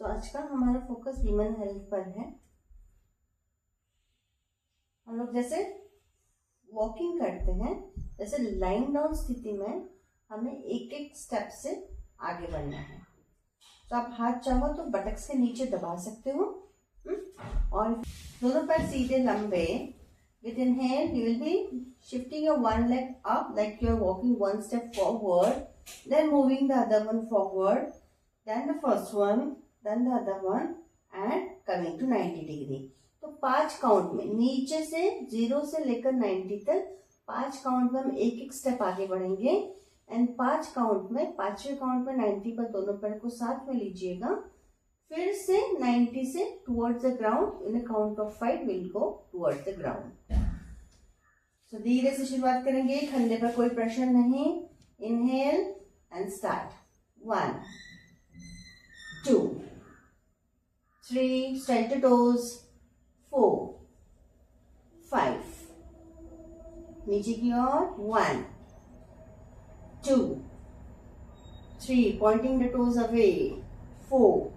तो आज का हमारा फोकस ह्यूमन हेल्थ पर है। हम लोग जैसे वॉकिंग करते हैं, जैसे लाइन डाउन स्थिति में हमें एक एक स्टेप से आगे बढ़ना है। तो आप हाथ चाहो तो बटक्स के नीचे दबा सकते हो और दोनों पैर सीधे लंबे। With inhale, you will be shifting your one leg up like you are walking one step forward, then moving the other one forward, then the first one, then the other one, and coming to 90 degree. तो 5 count में नीचे से 0 से लेकर 90 तक 5 count में हम एक एक स्टेप आगे बढ़ेंगे। एंड 5 काउंट में, 5वें काउंट में 90 पर दोनों पैर को साथ में लीजिएगा, फिर से 90 से towards the ground. In count of 5 will go towards the ground. So धीरे से शुरुआत करेंगे, कंधे पर कोई प्रेशर नहीं। Inhale and start. 1 2 3 straight the toes. 4 5 नीचे की ओर। 1 2 3 pointing the toes away. 4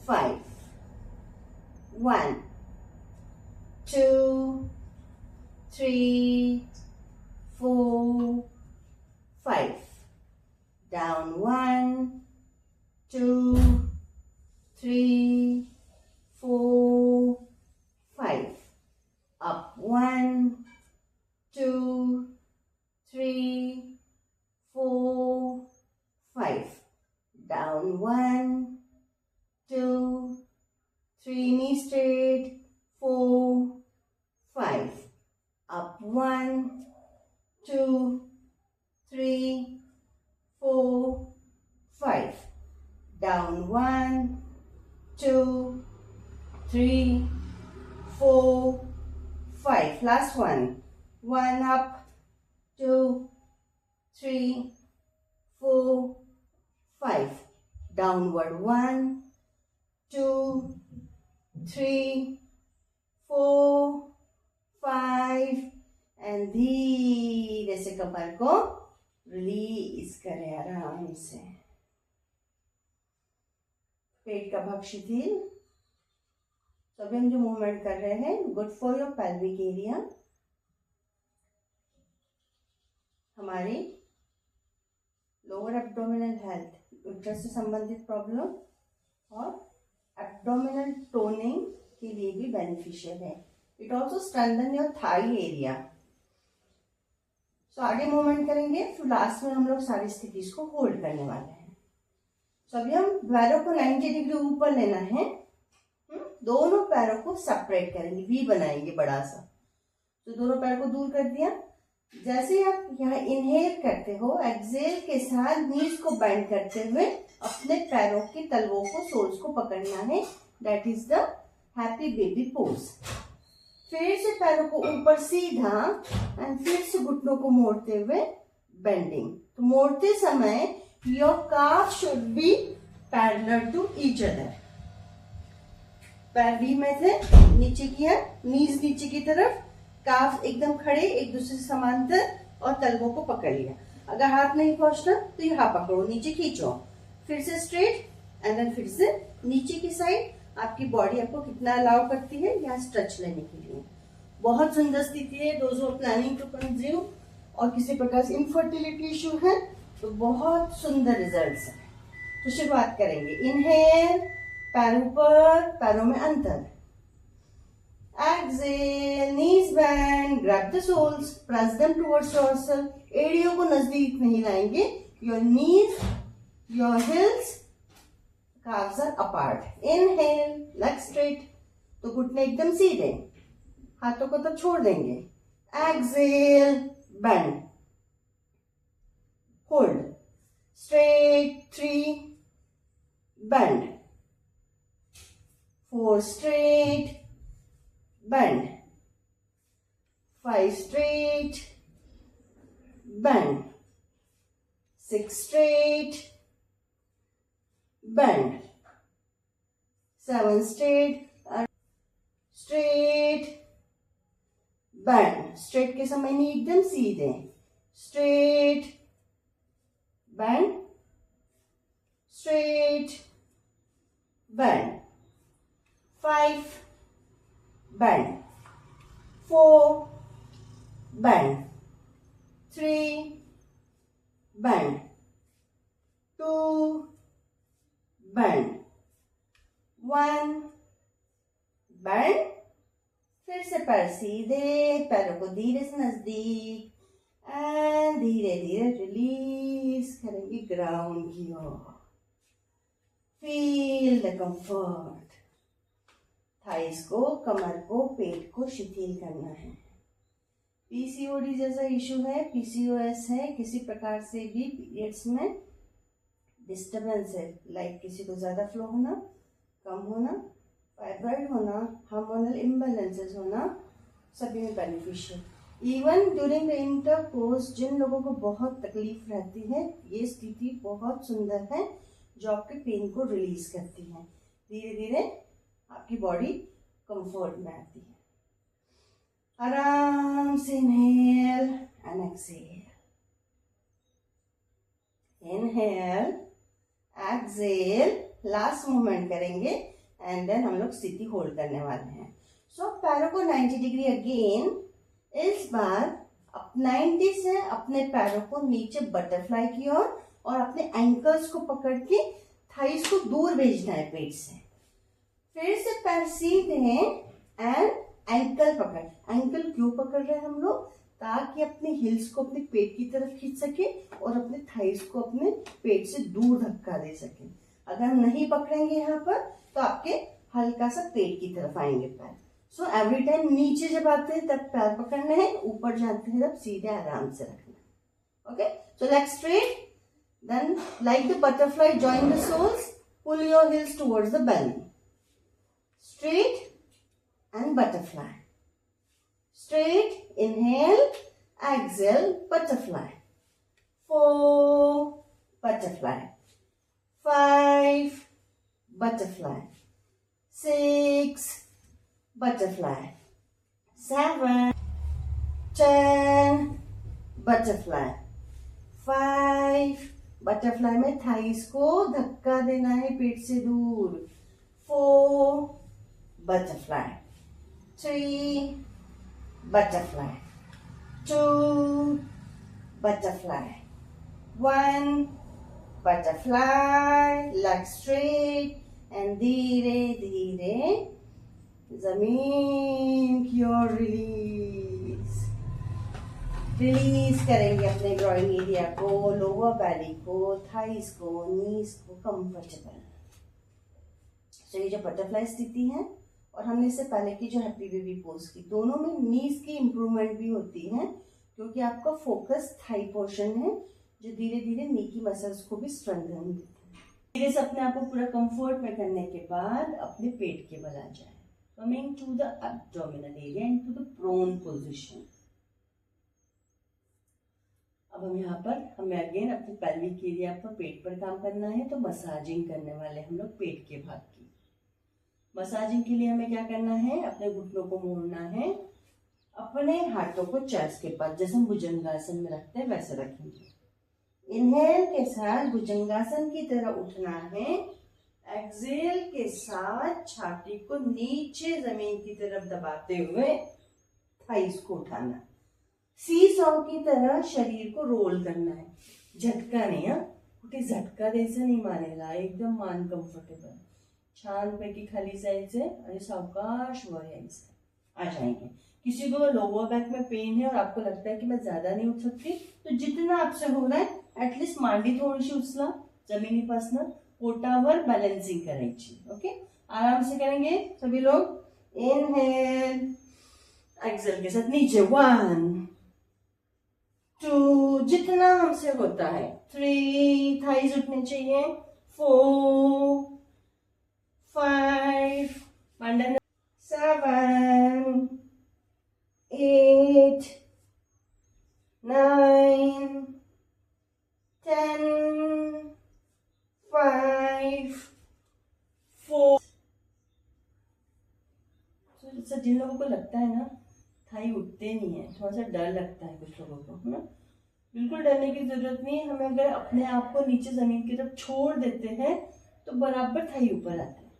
5 1 2 3 4 5 down 1 2 3 4 5 up 1 2 3 4 5 down 1 2 3 knee straight। 4 5 up 1 2 3 4 5 down 1 2 3 4 5 last one। 1 up 2 3 4 5 downward 1 2 3 4 5 and धीरे से कमर को रिलीज करें आराम से। पेट का भाग शिथिल। तो अभी हम जो मूवमेंट कर रहे हैं, good for your pelvic area. हमारी लोअर एब्डोमिनल हेल्थ, यूट्रस से संबंधित प्रॉब्लम और एब्डोमिनल टोनिंग के लिए भी बेनिफिशियल है। It also strengthen your thigh area. So आगे मूवमेंट करेंगे, फिर लास्ट में हम लोग सारी स्थिति को होल्ड करने वाले हैं। सो अभी हम पैरों को 90 डिग्री ऊपर लेना है। दोनों पैरों को सेपरेट करेंगे, वी बनाएंगे बड़ा सा। तो दोनों पैर को दूर कर दिया। जैसे आप यहाँ इनहेल करते हो, एक्सेल के साथ नीज को बेंड करते हुए अपने पैरों के तलवों को, सोल्स को पकड़ना है। That is the happy baby pose. फिर से पैरों को ऊपर सीधा एंड फिर से घुटनों को मोड़ते हुए बेंडिंग। तो मोड़ते समय your calf should be parallel to each other. पैर वी में थे, नीचे की है, नीज नीचे की तरफ, काफ एकदम खड़े, एक दूसरे से समांतर, और तलवों को पकड़ लिया। अगर हाथ नहीं पहुंचना तो यहाँ पकड़ो, नीचे खींचो, फिर से स्ट्रेट एंड देन फिर से नीचे की साइड। आपकी बॉडी आपको कितना अलाउ करती है यहाँ स्ट्रेच लेने के लिए। बहुत सुंदर स्थिति है। Those who are planning to conceive और किसी प्रकार से इनफर्टिलिटी इश्यू है तो बहुत सुंदर रिजल्ट्स है। तो शुरुआत करेंगे। इनहेल, पैर ऊपर, पैरों में अंतर। Exhale, knees bend, grab the soles, press them towards yourself. एड़ियों को नजदीक नहीं लाएंगे। Your knees, your heels, calves are apart. Inhale, legs straight. तो घुटने एकदम सीधे, हाथों को तो छोड़ देंगे। Exhale, bend, hold, straight, 3, bend, 4 straight, bend, 5 straight, bend, 6 straight, bend, 7 straight, straight, bend। Straight के समय नहीं, एकदम सीधे, straight, bend, straight, bend, 3, bend, 2, bend, 1, bend. फिर से पैर सीधे, पैरों को धीरे से नजदीक एंड धीरे धीरे रिलीज करेंगे ग्राउंड की ओर. Feel the comfort. थाइस को, कमर को, पेट को शिथिल करना है. पीसीओडी जैसा इशू है, पीसीओएस है, किसी प्रकार से भी पीरियड्स में डिस्टर्बेंस है, लाइक किसी को ज्यादा फ्लो होना, कम होना, फाइब्रॉइड होना, हार्मोनल इम्बैलेंसेस होना, सभी में beneficial. Even during the intercourse जिन लोगों को बहुत तकलीफ रहती है, ये स्थिति बहुत सुंदर है जो आपके पेन को रिलीज करती है. धीरे धीरे आपकी बॉडी कंफर्ट में आती है. आराम से inhale and exhale. Inhale, exhale, last movement करेंगे एंड देन हम लोग स्थिति होल्ड करने वाले हैं. सो पैरों को 90 डिग्री अगेन. इस बार 90 से अपने पैरों को नीचे बटरफ्लाई की ओर और अपने एंकल्स को पकड़ के थाइस को दूर भेजना है पेट से. फिर से पैर सीधे एंड एंकल पकड़. एंकल क्यों पकड़ रहे हैं हम लोग? ताकि अपने हिल्स को अपने पेट की तरफ खींच सके और अपने थाइस को अपने पेट से दूर धक्का दे सके. अगर हम नहीं पकड़ेंगे यहाँ पर तो आपके हल्का सा पेट की तरफ आएंगे पैर. सो एवरी टाइम नीचे जब आते हैं तब पैर पकड़ने हैं, ऊपर जाते हैं तब सीधे आराम से रखना. Okay, so leg straight. Then, like the butterfly, join the soles, pull your heels towards the belly. Straight and butterfly. Straight, inhale, exhale, butterfly. 4, butterfly. 5, butterfly. 6, butterfly. 7, 10, butterfly. 5, butterfly में थाइस को धक्का देना है पेट से दूर. 4, butterfly. 3, butterfly. 2, butterfly. 1, butterfly. Leg straight and धीरे धीरे जमीन की ओर रिलीज करेंगे अपने ग्रोइंग एरिया को, लोअर बैली को, थाइस को, नीज को कंफर्टेबल. तो ये जो बटरफ्लाई स्थिति है और हमने इससे पहले की जो हैप्पी बेबी पोज की, दोनों में नीज की इंप्रूवमेंट भी होती है क्योंकि आपका फोकस थाई पोर्शन है जो धीरे धीरे नी की मसल्स को भी स्ट्रेंथन देता है. धीरे से अपने आप को पूरा कंफर्ट में करने के बाद अपने पेट के बल आ जाए. Coming to the abdominal area and to the prone position. अब हम यहाँ पर हमें अगेन अपने पेल्विक एरिया पर पेट पर काम करना है, तो मसाजिंग करने वाले हम लोग पेट के भाग की. मसाजिंग के लिए हमें क्या करना है? अपने घुटनों को मोड़ना है, अपने हाथों को चेस्ट के पास जैसे हम भुजंगासन में रखते हैं वैसे रखेंगे. इनहेल के साथ भुजंगासन की तरह उठना है. एक्सहेल के साथ छाती को नीचे जमीन की तरफ दबाते हुए थाइस को उठाना. सी सॉ की तरह शरीर को रोल करना है. झटका नहीं, कुछ झटका जैसे नहीं मानेगा, एकदम मान कंफर्टेबल. छान पैकी खाली साइड से आणि सावकाश वर यायचं आ जाएंगे. किसी को लोअर बैक में पेन है और आपको लगता है कि मैं ज्यादा नहीं उठ सकती, तो जितना आपसे हो रहा है ऍटलिस्ट मांडी थोडीशी उचला जमिनीपासून, पोटावर बॅलन्सिंग करायची. ओके, आराम से करेंगे सभी लोग. इनहेल, एक्सहेल के साथ नीचे. 1, 2, जितना हमसे होता है. 3, थाइज उठने चाहिए. 4, 5, 7, 8, 9, 10, 5, 4. तो जिन लोगों को लगता है ना थाई उठते नहीं है, थोड़ा सा डर लगता है कुछ लोगों को, है ना, बिल्कुल डरने की जरूरत नहीं है. हमें अगर अपने आप को नीचे जमीन की तरफ छोड़ देते हैं तो बराबर थाई ऊपर आते हैं.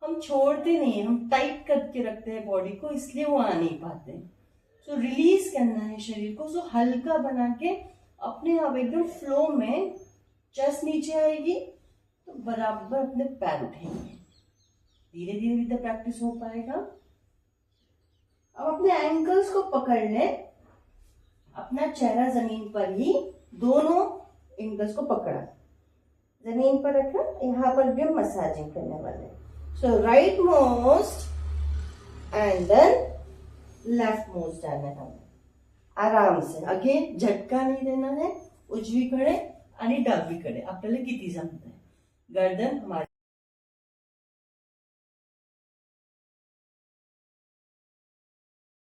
हम छोड़ते नहीं है, हम टाइट करके रखते हैं बॉडी को, इसलिए वो आ नहीं पाते हैं. सो रिलीज करना है शरीर को, सो हल्का बना के अपने आप एकदम फ्लो में चेस्ट नीचे आएगी तो बराबर अपने पैर उठेंगे। धीरे धीरे भी तो प्रैक्टिस हो पाएगा। अब अपने एंकल्स को पकड़ ले, अपना चेहरा जमीन पर ही, दोनों एंकल्स को पकड़ा, जमीन पर रखा, यहाँ पर भी हम मसाजिंग करने वाले। So right most and then left most जाना है हमें आराम से। अगेन झटका नहीं देना है, उजवीकडे आणि डावीकडे आपल्याला किती जमत आहे। गर्दन हमारी